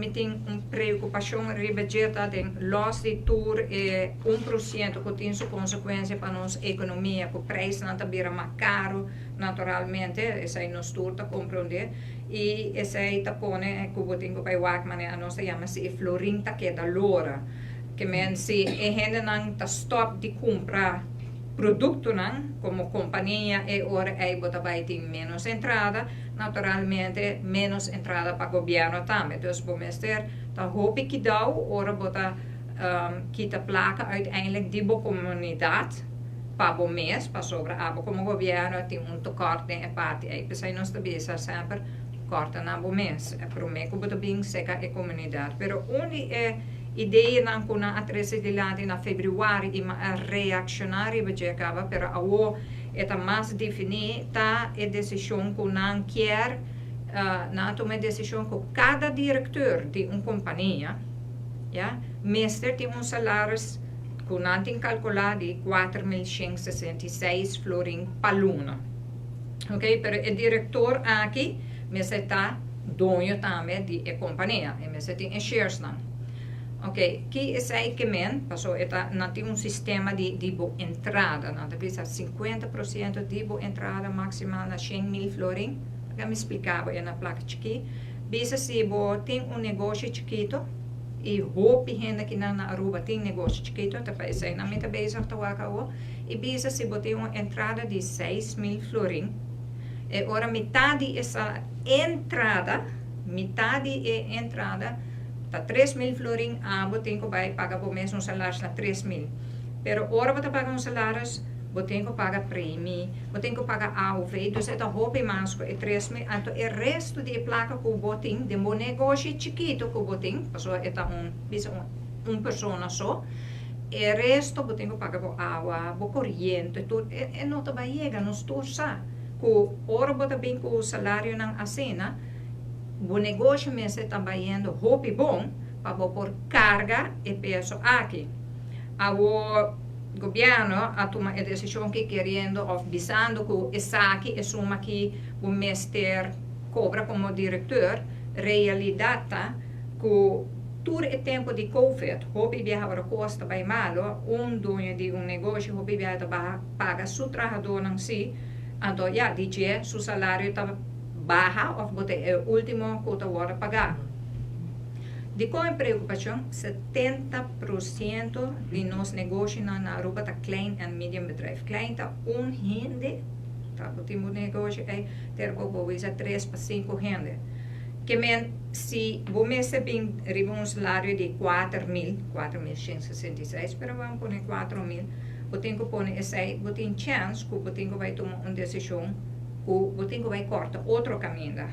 me tem preocupação rebejeta de loss de tour e 1% que tem sua consequência para nossa economia, que o preço não está mais caro, naturalmente, esse aí nos tour está compreender, e esse aí está pone, que o botinho para o Wagman, a nossa chama-se florinta que é da lora, que men se a gente não está stop de comprar produto não, como companhia e ora aí vai ter menos entrada, naturalmente menos entrada para o governo também. Então, vamos ter, tá hope que dá, ora bota kita placa uiteindelijk die comunidade para o mês, para sobre a como governo tem tekort em parte aí, pensei nós também sempre corta na o mês, é para mim que bota bem seca a comunidade, pero onde é ideia não com a atrese de lá na fevereiro e a reaccionária vai acaba pero a é mais definir tá a decisão que não quer não toma decisão que cada diretor de uma companhia ja meester tem salário que não tem calculado de 4.166 florin per luna, ok, pero o diretor aqui meester está dono também de companhia e meester tem shares não. Ok, que é aí que passou, não tem sistema de entrada, não tem 50% de entrada maximal na 100.000 florin, que me explicava na placa aqui, bisa se tem negócio chiquito, e hope gente que na Aruba tem negócio chiquito, então isso aí não me está bezig e bisa se tem uma entrada de 6.000 florin, e ora metade essa entrada, tá 3.000 florin, tem que pagar por mês salário na 3.000. Pero ora você paga salário, você tem que pagar prêmio, você tem que pagar AUV, então é roupa mais que 3.000. Então o resto de placa que você tem, de um negócio chiquito que você tem, pessoa é uma pessoa só, o resto você tem que pagar por água, por corrente, tudo, e não vai chegar, não estou só. Ora você bem com o salário na assina, o negócio mesmo está trabalhando roupa bom para pôr carga e peso aqui. O governo a tomar a decisão que querendo ou visando que essa aqui é uma que o mestre cobra como diretor, realidade que todo o tempo de Covid, roupa viaja custa bem malo, dono de negócio roupa viaja paga seu trabalhador não si, então já diz seu salário está baja ou bote o último que eu vou pagar. De qual é a preocupação? 70% de nossos negócios na Aruba está klein en medium bedrijf. Klein está gente, tá botamos negócio aí, ter como 3 para 5 gente. Que men se você bem recebe salário de 4.166, pero vamos pôr 4.000, você tem que pôr esse aí, você tem chance que você vai tomar uma decisão, que você vai cortar outro caminho.